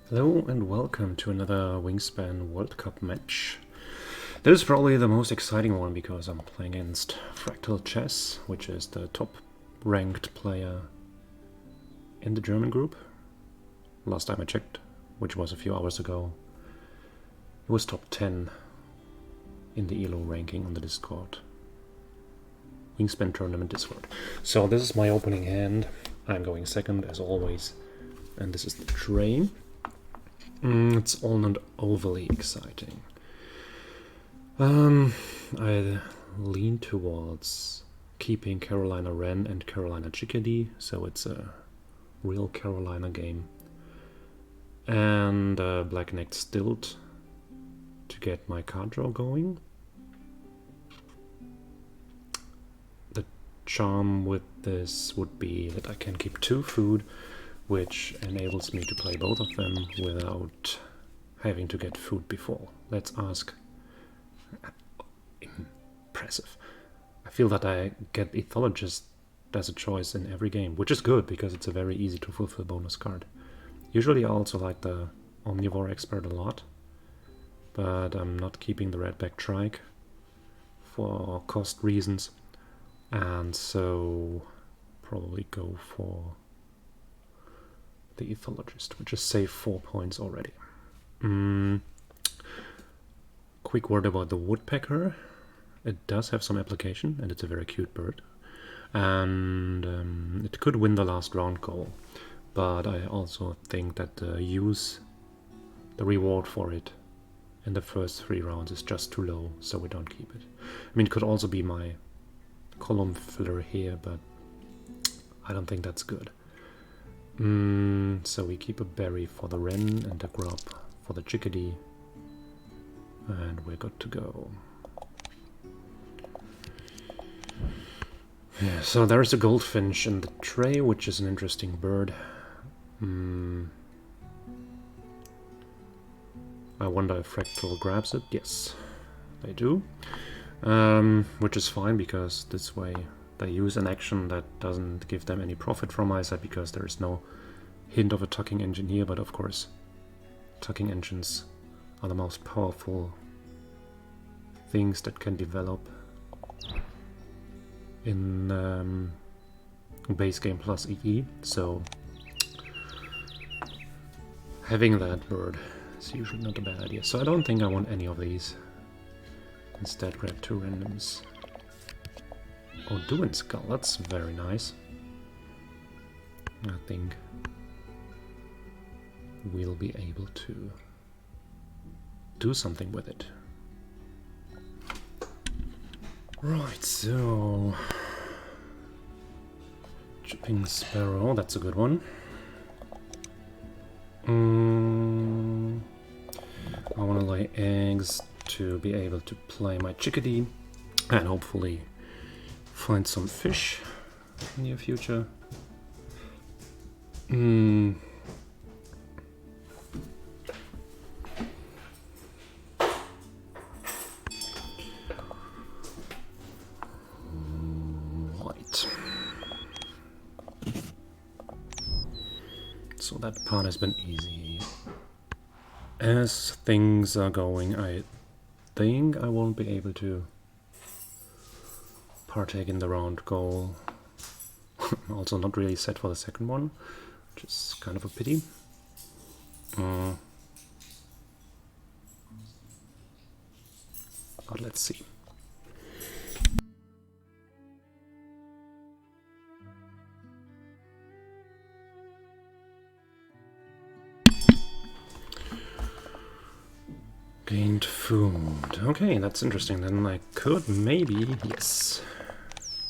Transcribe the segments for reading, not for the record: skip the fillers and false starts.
Hello and welcome to another Wingspan World Cup match. This is probably the most exciting one because I'm playing against FractalChess, which is the top ranked player in the German group. Last time I checked, which was a few hours ago, it was top 10 in the Elo Ranking on the Discord. Wingspan Tournament Discord. So this is my opening hand. I'm going second as always, and this is the tray. It's all not overly exciting. I lean towards keeping Carolina Wren and Carolina Chickadee, so it's a real Carolina game. And Black-necked Stilt to get my card draw going. The charm with this would be that I can keep 2 food, which enables me to play both of them without having to get food before. Let's ask. Impressive. I feel that I get Ethologist as a choice in every game, which is good because it's a very easy to fulfill bonus card. Usually I also like the Omnivore Expert a lot, but I'm not keeping the Redback Trike for cost reasons, and so probably go for the Ethologist, which is save 4 points already. Quick word about the Woodpecker. It does have some application, and it's a very cute bird. And it could win the last round goal, but I also think that the reward for it in the first 3 rounds is just too low, so we don't keep it. I mean, it could also be my column filler here, but I don't think that's good. So we keep a berry for the wren and a grub for the chickadee, and we're good to go. Yeah, so there's a goldfinch in the tray, which is an interesting bird. I wonder if Fractal grabs it. Yes, they do. Which is fine, because this way they use an action that doesn't give them any profit from my side, because there is no hint of a tucking engine here, but of course tucking engines are the most powerful things that can develop in base game plus EE, so having that bird is usually not a bad idea. So I don't think I want any of these. Instead grab 2 randoms. Oh, Doing Skull, that's very nice. I think we'll be able to do something with it. Right, so Chipping Sparrow, that's a good one. I want to lay eggs to be able to play my chickadee and hopefully find some fish in the near future. Right. So that part has been easy. As things are going, I think I won't be able to partake in the round goal. Also not really set for the second one, which is kind of a pity. But let's see. Gained food. Okay, that's interesting. Then I could maybe... Yes.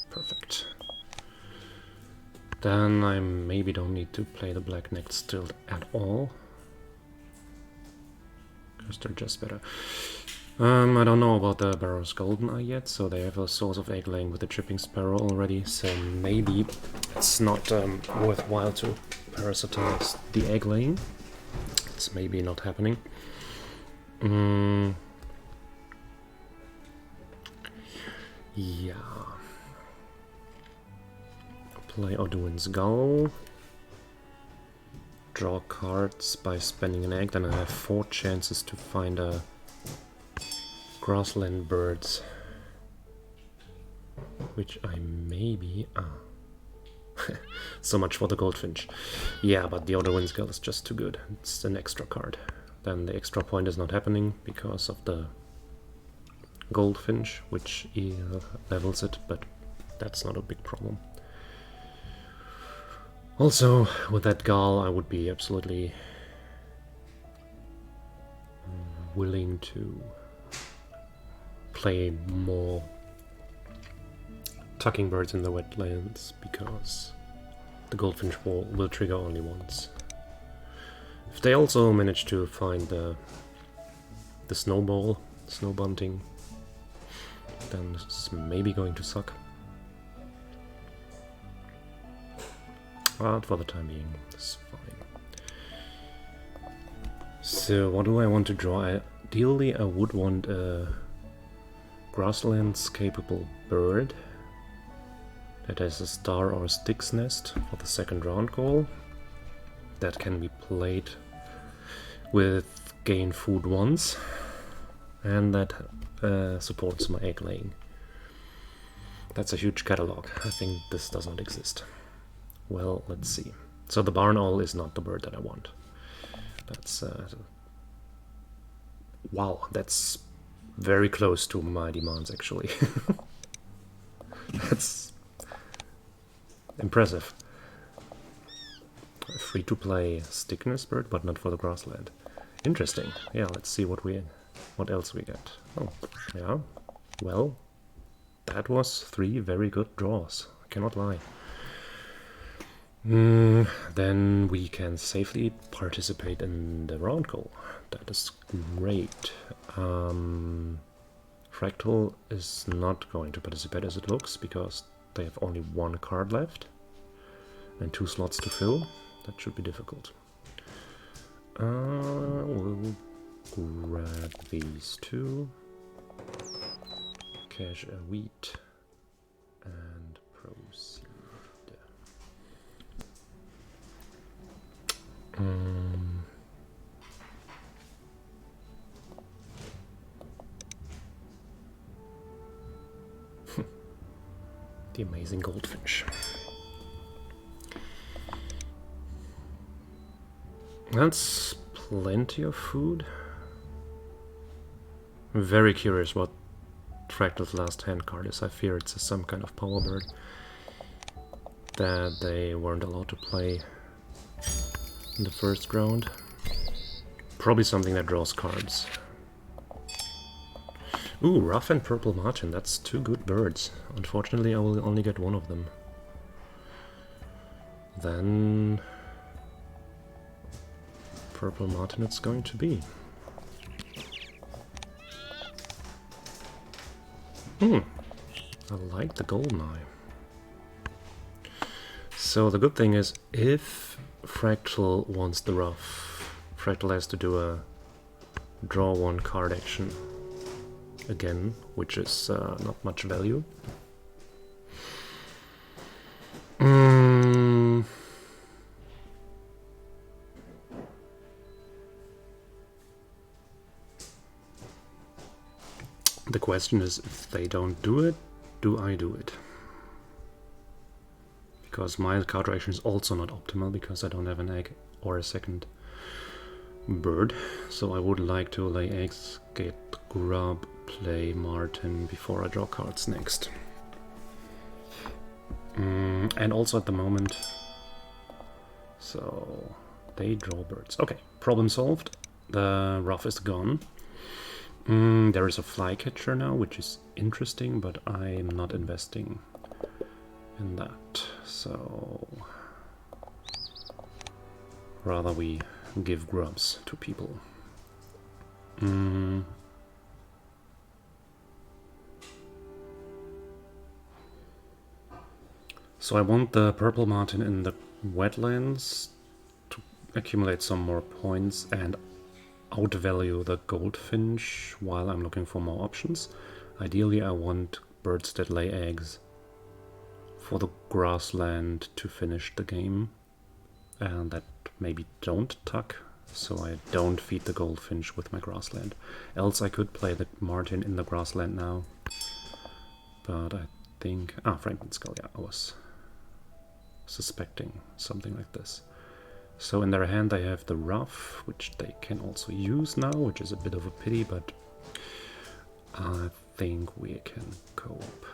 Perfect. Then I maybe don't need to play the Black-necked Stilt at all, because they're just better. I don't know about the Barrow's Golden Eye yet, so they have a source of egg laying with the Chipping Sparrow already, so maybe it's not worthwhile to parasitize the egg laying. It's maybe not happening. Yeah. Play Oduin's Gull. draw cards by spending an egg, then I have 4 chances to find a grassland birds, which I maybe... So much for the goldfinch. Yeah, but the auto win skill is just too good. It's an extra card. Then the extra point is not happening because of the goldfinch, which levels it, but that's not a big problem. Also, with that Gal, I would be absolutely willing to play more tucking birds in the wetlands, because the goldfinch will trigger only once. If they also manage to find the snow bunting, then it's maybe going to suck. But for the time being, it's fine. So what do I want to draw? Ideally, I would want a grasslands capable bird that has a star or a stick's nest for the second round goal. That can be played with gain food once, and that supports my egg laying. That's a huge catalog. I think this does not exist. Well, let's see. So the barn owl is not the bird that I want. That's wow, that's very close to my demands actually. That's impressive. Free to play stickness bird, but not for the grassland. Interesting. Yeah, let's see what else we get. Oh, yeah. Well, that was 3 very good draws. I cannot lie. Then we can safely participate in the round goal. That is great. Fractal is not going to participate as it looks, because they have only 1 card left and 2 slots to fill. That should be difficult. We'll grab these 2. Cash a wheat and proceed. The amazing goldfinch. That's plenty of food. I'm very curious what Fractal's last hand card is. I fear it's some kind of power bird that they weren't allowed to play in the first round. Probably something that draws cards. Ooh, Rough and Purple Martin, that's 2 good birds. Unfortunately, I will only get 1 of them. Then Purple Martin it's going to be. I like the golden eye. So the good thing is, if Fractal wants the Rough, Fractal has to do a draw 1 card action again, which is not much value. The question is, if they don't do it, do I do it? Because my card rotation is also not optimal, because I don't have an egg or a second bird. So I would like to lay eggs, get grub, play Martin before I draw cards next. And also at the moment, so they draw birds. Okay, problem solved. The Rough is gone. There is a flycatcher now, which is interesting, but I'm not investing in that. So rather we give grubs to people. So I want the Purple Martin in the wetlands to accumulate some more points and outvalue the goldfinch while I'm looking for more options. Ideally, I want birds that lay eggs for the grassland to finish the game, and that maybe don't tuck, so I don't feed the goldfinch with my grassland. Else I could play the martin in the grassland now. But I think... Ah, Franklin Skull, yeah, I was suspecting something like this. So in their hand they have the ruff, which they can also use now, which is a bit of a pity, but I think we can cope.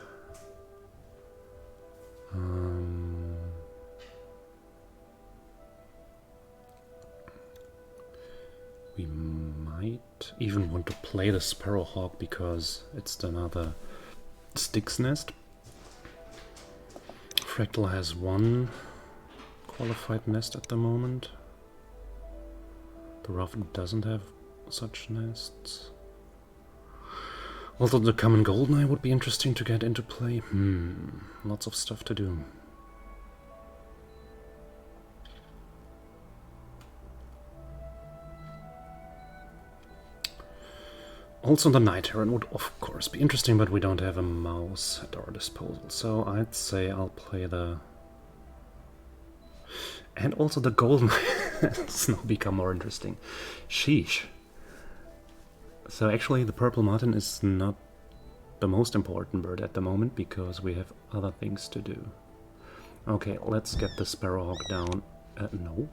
We might even want to play the Sparrowhawk because it's another Styx nest. Fractal has one qualified nest at the moment. The Ruff doesn't have such nests. Although the common golden eye would be interesting to get into play. Lots of stuff to do. Also the Night Heron would of course be interesting, but we don't have a mouse at our disposal. So I'd say I'll play the... And also the golden has now become more interesting. Sheesh. So actually the purple martin is not the most important bird at the moment because we have other things to do. Okay, let's get the Sparrowhawk down. No.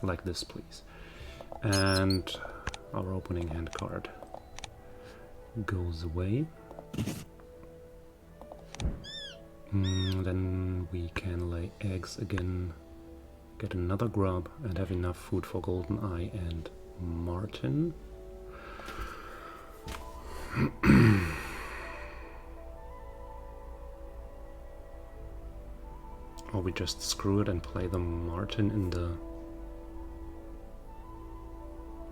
Like this, please. And our opening hand card goes away. Then we can lay eggs again, get another grub, and have enough food for golden eye and martin. Or we just screw it and play the martin in the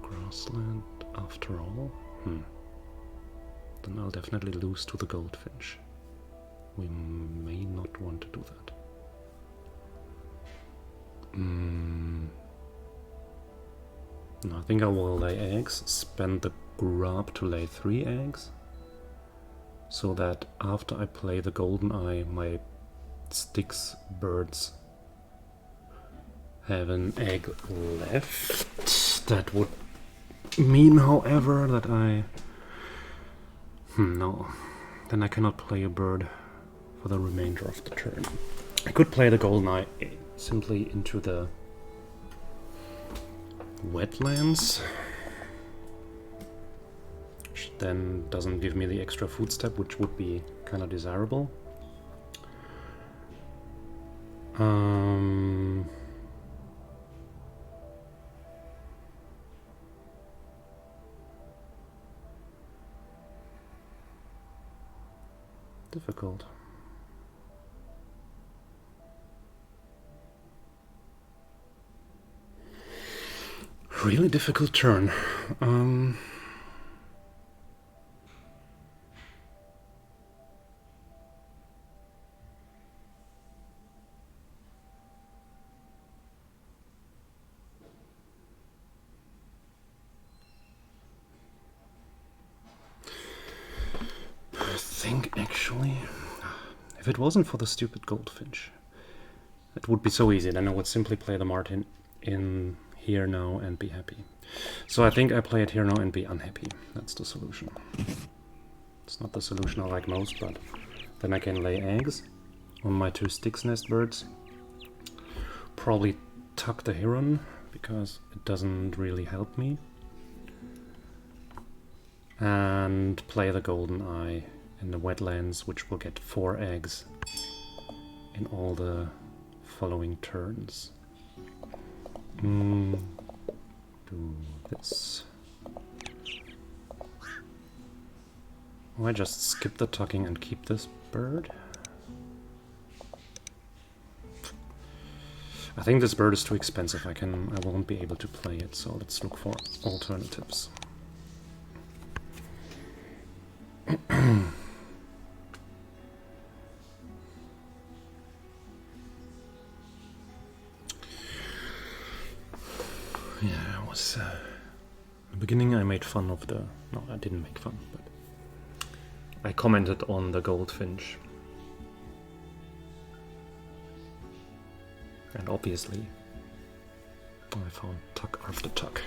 grassland after all? Then I'll definitely lose to the goldfinch. We may not want to do that. No, I think I will lay eggs, spend the grub to lay 3 eggs, so that after I play the golden eye, my Styx birds have an egg left. That would mean, however, that I... no. Then I cannot play a bird for the remainder of the turn. I could play the golden eye simply into the wetlands, which then doesn't give me the extra food step, which would be kind of desirable. Difficult. Really difficult turn. I think actually, if it wasn't for the stupid goldfinch, it would be so easy. Then I would simply play the martin in here now and be happy. So I think I play it here now and be unhappy. That's the solution. It's not the solution I like most, but then I can lay eggs on my 2 Styx nest birds. Probably tuck the heron, because it doesn't really help me. And play the golden eye in the wetlands, which will get 4 eggs in all the following turns. Do this. Oh, I just skip the tucking and keep this bird. I think this bird is too expensive. I won't be able to play it, so let's look for alternatives. Yeah, I was... in the beginning I made fun of the... No, I didn't make fun, but... I commented on the goldfinch. And obviously, I found tuck after tuck.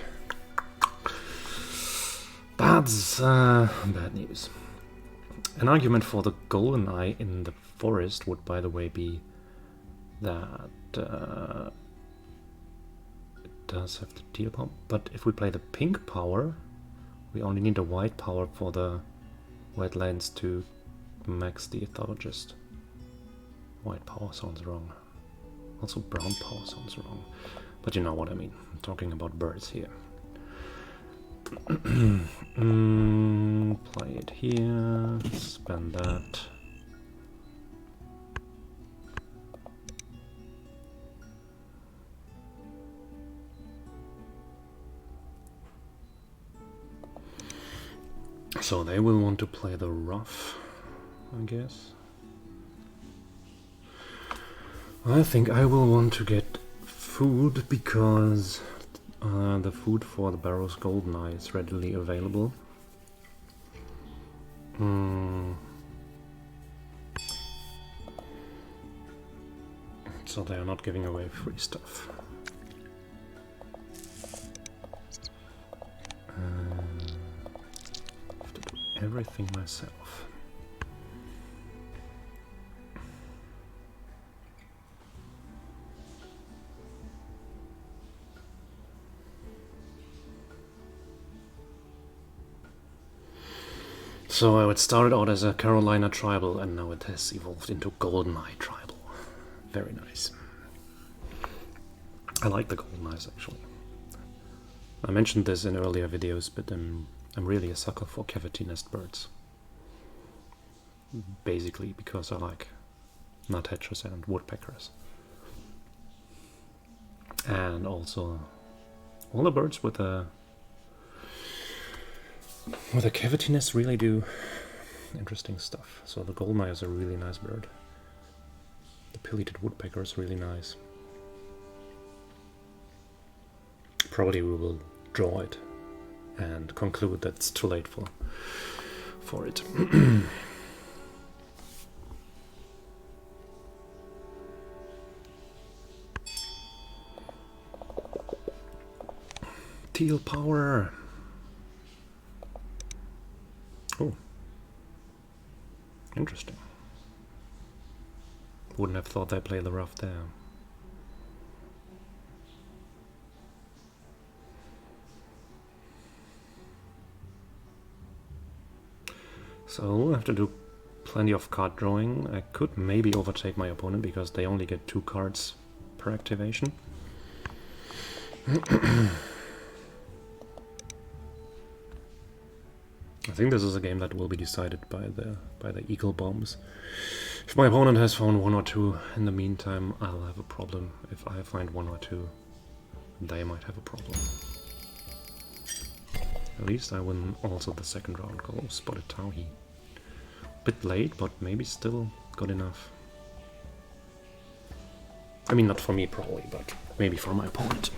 That's bad news. An argument for the golden eye in the forest would, by the way, be that it does have the teal power, but if we play the pink power, we only need a white power for the wetlands to max the ethologist. White power sounds wrong. Also brown power sounds wrong. But you know what I mean. I'm talking about birds here. Play it here. Spend that. So they will want to play the rough, I guess. I think I will want to get food because the food for the Barrow's Golden Eye is readily available. So they are not giving away free stuff. I have to do everything myself. So it started out as a Carolina tribal and now it has evolved into GoldenEye tribal. Very nice. I like the GoldenEyes actually. I mentioned this in earlier videos, but I'm really a sucker for cavity nest birds. Basically because I like nuthatches and woodpeckers. And also all the birds with a cavity nest really do interesting stuff. So the goldeneye is a really nice bird. The pileated woodpecker is really nice. Probably we will draw it and conclude that it's too late for it. Teal power. Oh, interesting. Wouldn't have thought they'd play the rough there. So I have to do plenty of card drawing. I could maybe overtake my opponent because they only get 2 cards per activation. I think this is a game that will be decided by the eagle bombs. If my opponent has found 1 or 2 in the meantime, I'll have a problem. If I find 1 or 2, they might have a problem. At least I win also the second round goal. Spotted Tauhi. Bit late, but maybe still good enough. I mean, not for me probably, but maybe for my opponent.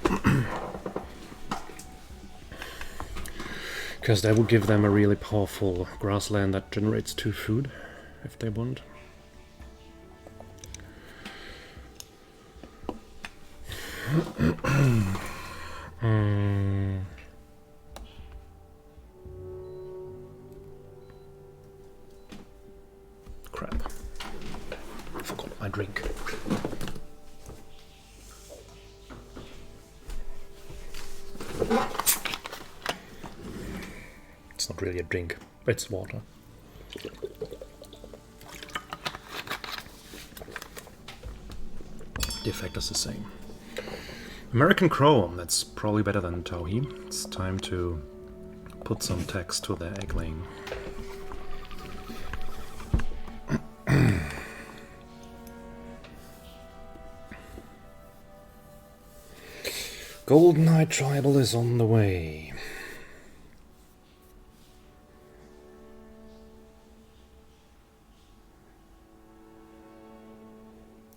Because that would give them a really powerful grassland that generates 2 food, if they want. Crap. I forgot my drink. It's not really a drink, it's water. The effect is the same. American Crow, that's probably better than Tauhi. It's time to put some text to their egg laying. GoldenEye Tribal is on the way.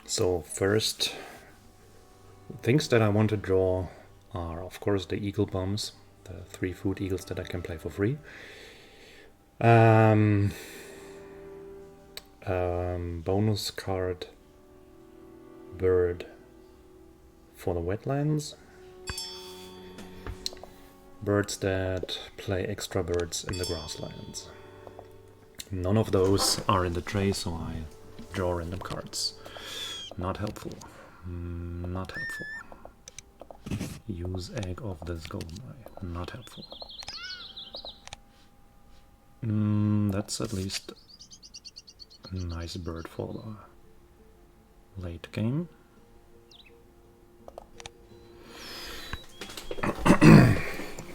So first, things that I want to draw are of course the eagle bombs, the 3 food eagles that I can play for free. Bonus card, bird, for the wetlands. Birds that play extra birds in the grasslands. None of those are in the tray, so I draw random cards. Not helpful. Not helpful. Use egg of this golden eye. Not helpful. That's at least a nice bird for the late game.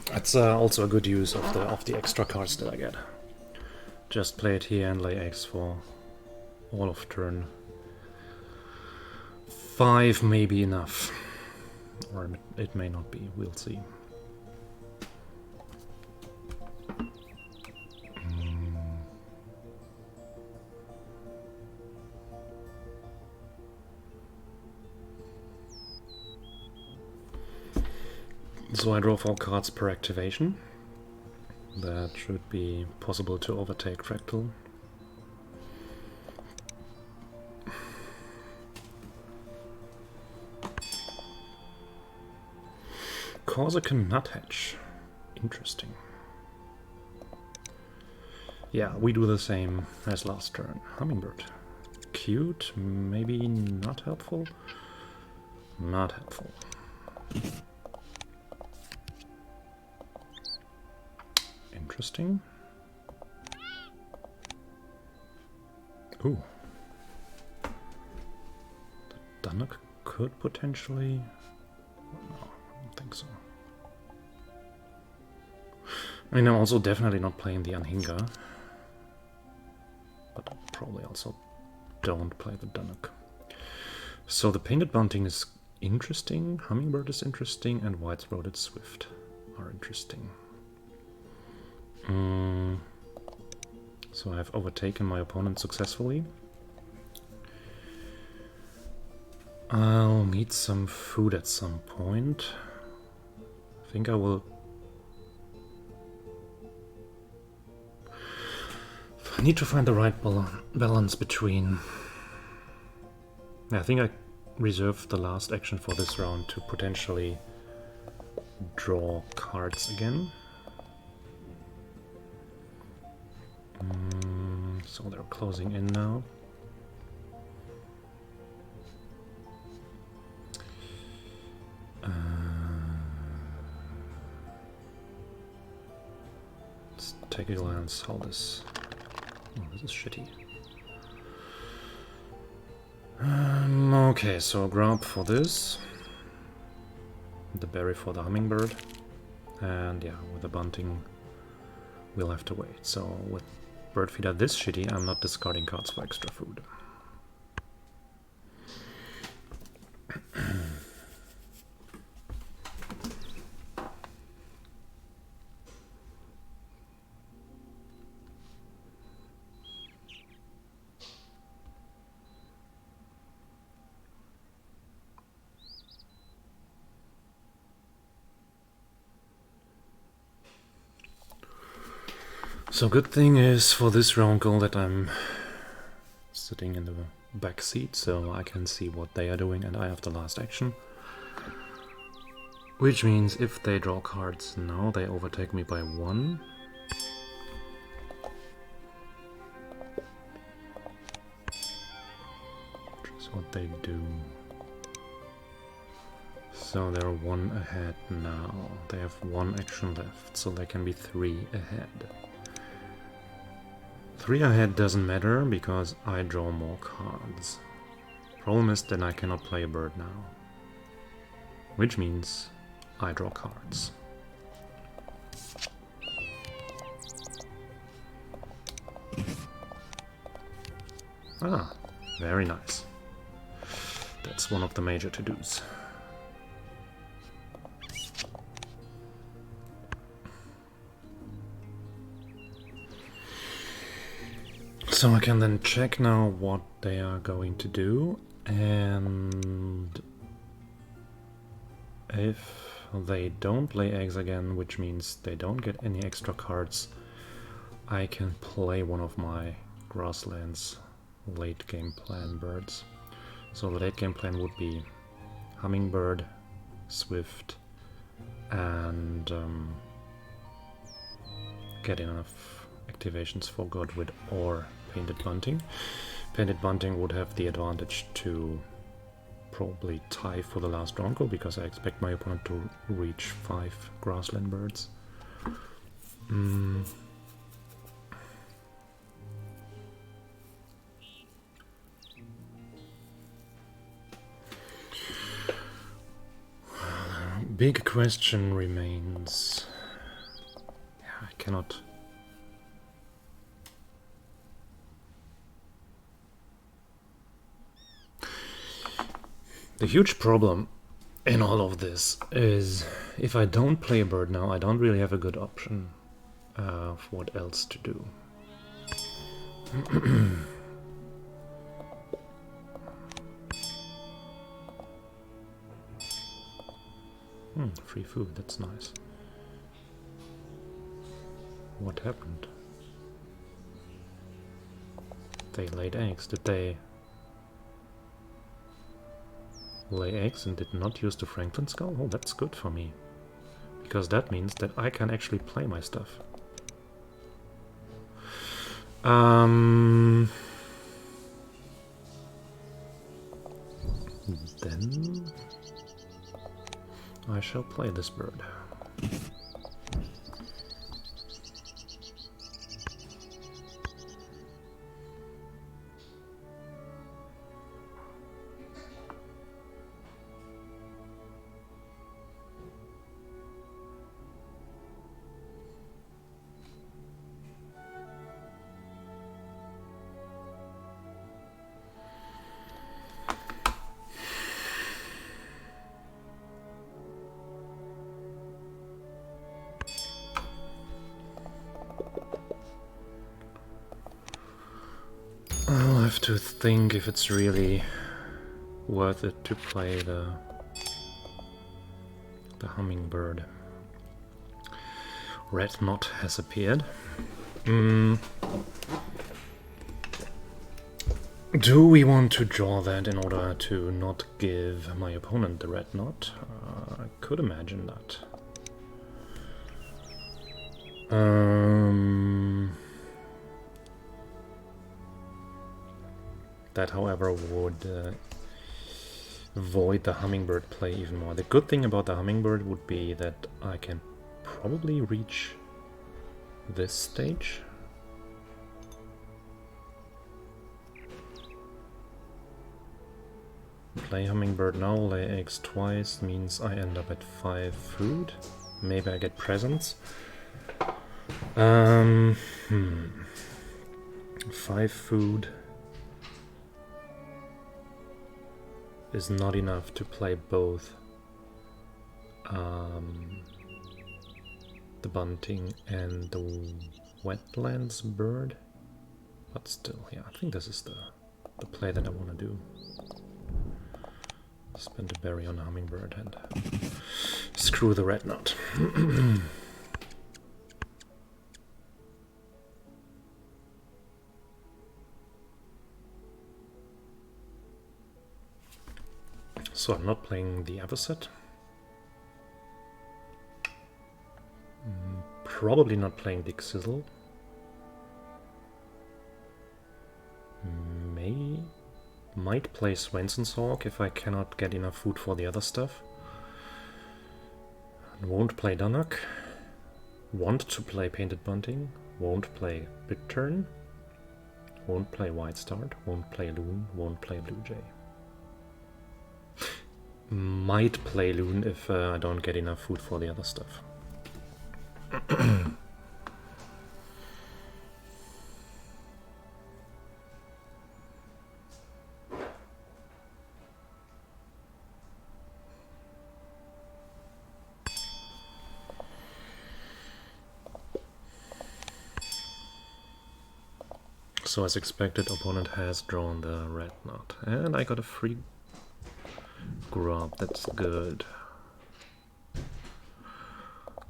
That's also a good use of the extra cards that I get. Just play it here and lay eggs for all of turn 5 may be enough. Or it may not be, we'll see. So I draw 4 cards per activation. That should be possible to overtake Fractal. Corsican Nuthatch. Interesting. Yeah, we do the same as last turn. Hummingbird. Cute, maybe not helpful. Not helpful. Interesting. Ooh. The Dunnock could potentially... No, I don't think so. I mean, I'm also definitely not playing the Anhinga. But I probably also don't play the Dunnock. So the Painted Bunting is interesting, Hummingbird is interesting, and White-throated Swift are interesting. So I've overtaken my opponent successfully. I'll need some food at some point. I think I will... I need to find the right balance between... I think I reserved the last action for this round to potentially draw cards again. So they're closing in now. Let's take a glance how this... Oh, this is shitty. Okay, so grab for this. The berry for the hummingbird. And yeah, with the bunting we'll have to wait. So with bird feeder this shitty, I'm not discarding cards for extra food. So good thing is for this round goal that I'm sitting in the back seat, so I can see what they are doing and I have the last action. Which means if they draw cards now, they overtake me by 1. Which is what they do. So they're 1 ahead now. They have 1 action left, so they can be 3 ahead. 3 ahead doesn't matter because I draw more cards. Problem is that I cannot play a bird now. Which means I draw cards. Ah, very nice. That's one of the major to-dos. So I can then check now what they are going to do, and if they don't lay eggs again, which means they don't get any extra cards, I can play one of my grasslands late game plan birds. So the late game plan would be hummingbird, swift, and get enough activations for Godwit or Painted Bunting. Painted Bunting would have the advantage to probably tie for the last Ronco, because I expect my opponent to reach 5 grassland birds. Big question remains. Yeah, I cannot. The huge problem in all of this is if I don't play a bird now, I don't really have a good option of what else to do. Free food, that's nice. What happened? They laid eggs. Did they lay eggs and did not use the Franklin skull? Oh, that's good for me. Because that means that I can actually play my stuff. Then I shall play this bird. I'll have to think if it's really worth it to play the hummingbird. Red knot has appeared. Do we want to draw that in order to not give my opponent the red knot? I could imagine that. That, however, would void the hummingbird play even more. The good thing about the hummingbird would be that I can probably reach this stage. Play hummingbird now, lay eggs twice, means I end up at 5 food. Maybe I get presents. 5 food is not enough to play both the bunting and the wetlands bird, but still, yeah, I think this is the play that I want to do. Spend a berry on a hummingbird and screw the red knot. So I'm not playing the other set. Probably not playing Big Sizzle. Might play Swenson's Hawk if I cannot get enough food for the other stuff. Won't play Dunnock. Want to play Painted Bunting. Won't play Big Turn. Won't play White Start. Won't play Loon. Won't play Blue Jay. Might play Loon if I don't get enough food for the other stuff. So as expected, opponent has drawn the red knot, and I got a free grub. That's good.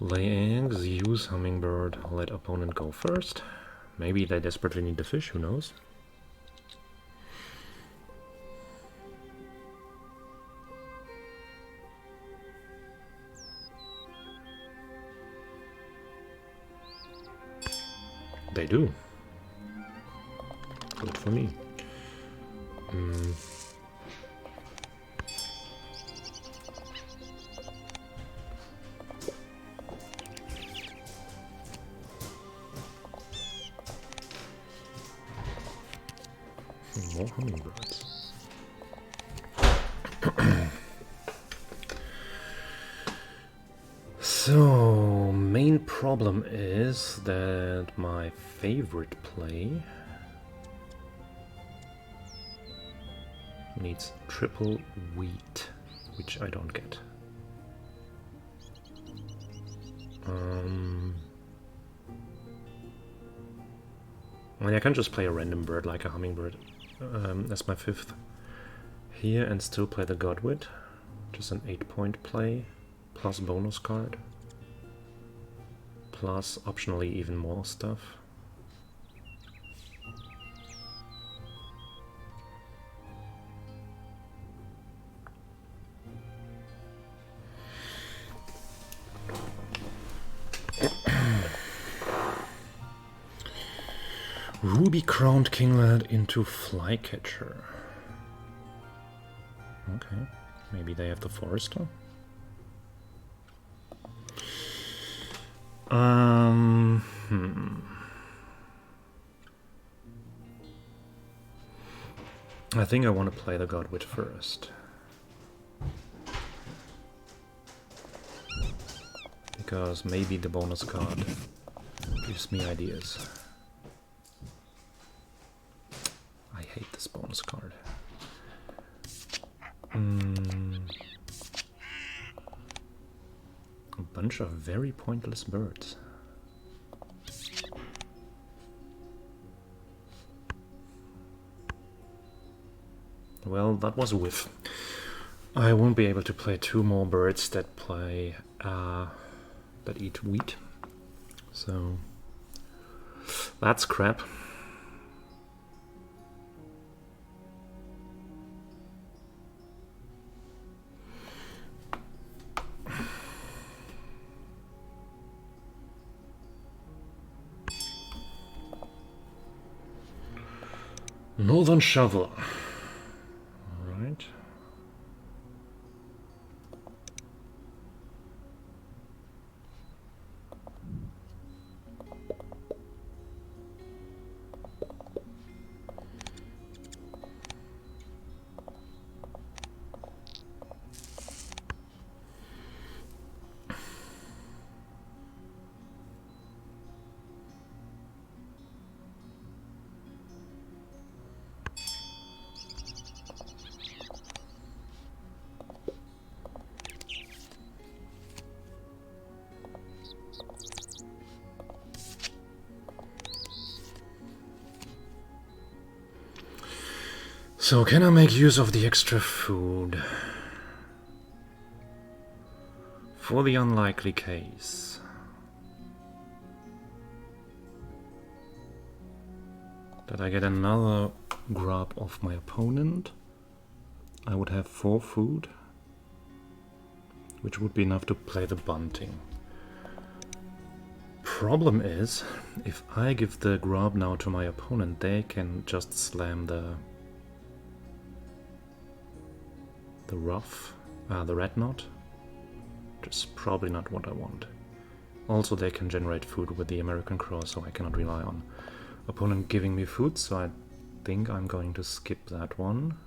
Lay eggs, use hummingbird, let opponent go first. Maybe they desperately need the fish, who knows? They do. Good for me. More hummingbirds. So, main problem is that my favorite play needs triple wheat, which I don't get. I mean, I can just play a random bird like a hummingbird as my fifth here and still play the Godwit, just an 8-point play, plus bonus card, plus optionally even more stuff. Ruby-crowned kinglet into flycatcher. Okay, maybe they have the forester. I think I want to play the Godwit first. Because maybe the bonus card gives me ideas. I hate this bonus card. A bunch of very pointless birds. Well, that was a whiff. I won't be able to play two more birds that play that eat wheat. So that's crap. Northern Shovel. All right. So can I make use of the extra food for the unlikely case that I get another grub of my opponent? I would have 4 food, which would be enough to play the bunting. Problem is, if I give the grub now to my opponent, they can just slam the red knot, which is probably not what I want. Also, they can generate food with the American Crow, so I cannot rely on opponent giving me food, so I think I'm going to skip that one.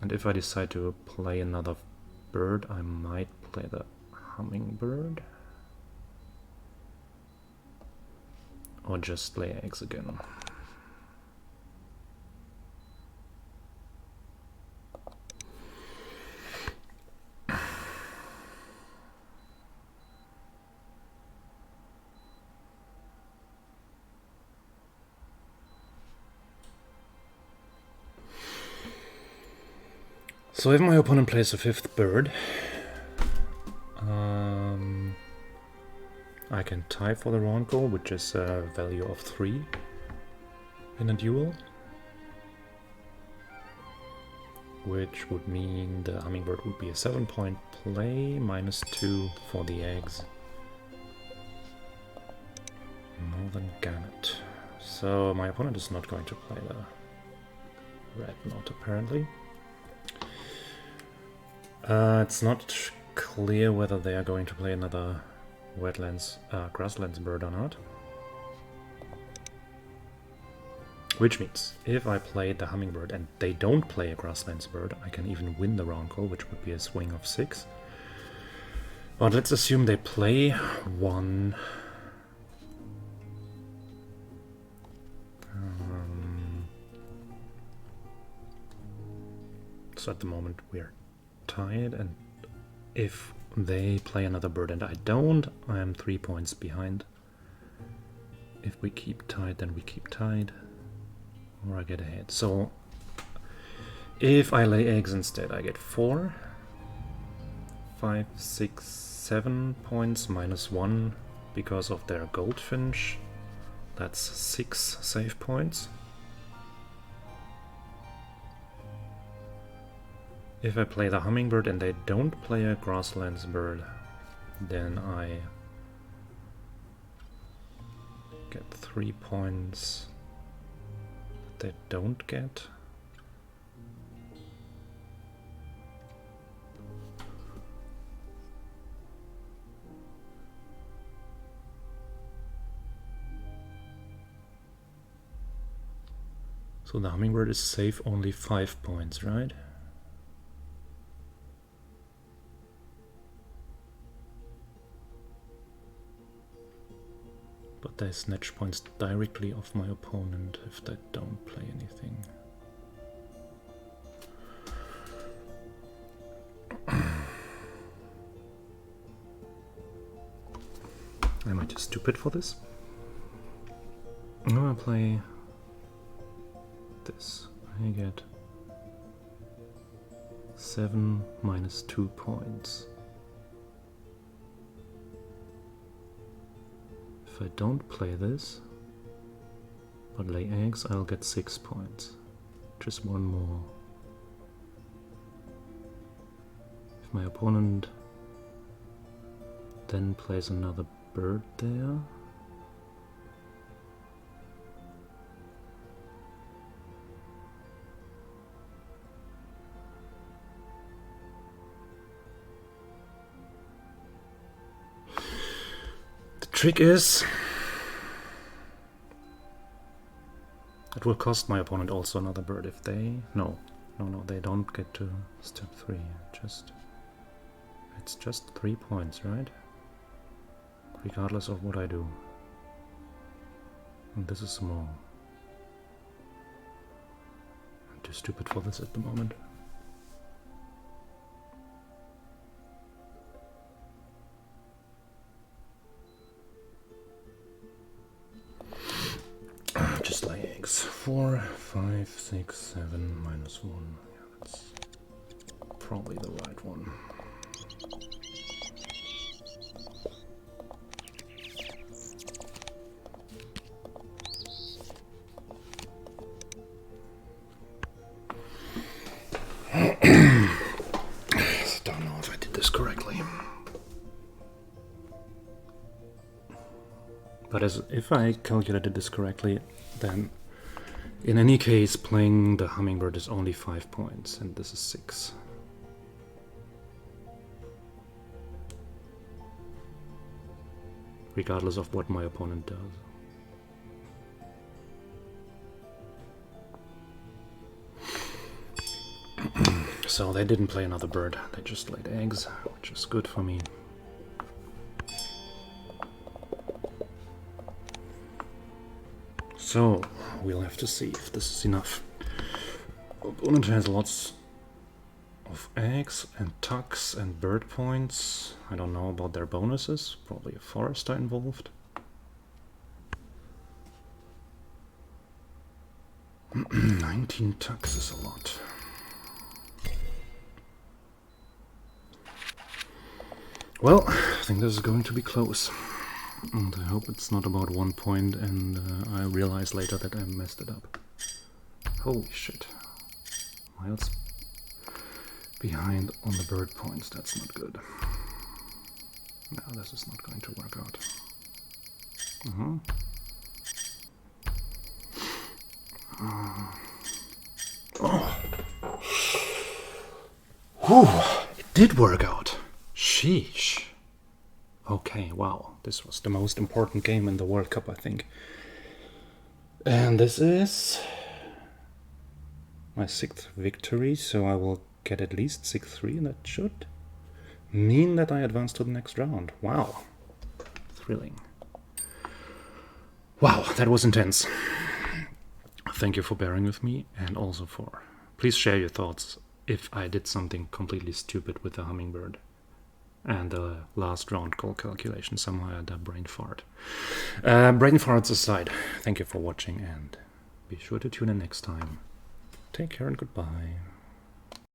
And if I decide to play another bird, I might play the hummingbird. Or just lay eggs again. So if my opponent plays a 5th bird, I can tie for the round goal, which is a value of 3 in a duel, which would mean the hummingbird would be a 7-point play, -2 for the eggs. Northern Gannet. So my opponent is not going to play the red knot, apparently. It's not clear whether they are going to play another grasslands bird or not. Which means, if I play the hummingbird and they don't play a grasslands bird, I can even win the round goal, which would be a swing of 6. But let's assume they play one. So at the moment we're tied, and if they play another bird and I don't, I am 3 points behind. If we keep tied, then we keep tied. Or I get ahead. So if I lay eggs instead, I get 4, 5, 6, 7 points minus 1 because of their goldfinch. That's 6 save points. If I play the hummingbird and they don't play a grasslands bird, then I get 3 points that they don't get. So the hummingbird is safe only 5 points, right? But they snatch points directly off my opponent if they don't play anything. Am I just stupid for this? No, I play this. I get 7 minus 2 points. If I don't play this, but lay eggs, I'll get 6 points. Just one more. If my opponent then plays another bird there, trick is, it will cost my opponent also another bird if they... No, they don't get to step 3. It's just 3 points, right? Regardless of what I do. And this is small. I'm too stupid for this at the moment. Just lay eggs. 4, 5, 6, 7, minus 1. Yeah, that's probably the right one. Don't know if I did this correctly. But if I calculated this correctly, then in any case playing the hummingbird is only 5 points, and this is 6. Regardless of what my opponent does. So they didn't play another bird, they just laid eggs, which is good for me. So, we'll have to see if this is enough. Opponent has lots of eggs and tucks and bird points. I don't know about their bonuses, probably a forester involved. 19 tucks is a lot. Well, I think this is going to be close. And I hope it's not about 1 point and I realize later that I messed it up. Holy shit. Miles behind on the bird points, that's not good. No, this is not going to work out. Oh. Whew, it did work out. Sheesh. Okay, wow. This was the most important game in the World Cup, I think. And this is my 6th victory, so I will get at least 6-3, and that should mean that I advance to the next round. Wow. Thrilling. Wow, that was intense. Thank you for bearing with me, and also for... Please share your thoughts if I did something completely stupid with the hummingbird. And the last round call calculation, somehow I had a brain fart. Brain farts aside, thank you for watching, and be sure to tune in next time. Take care and goodbye.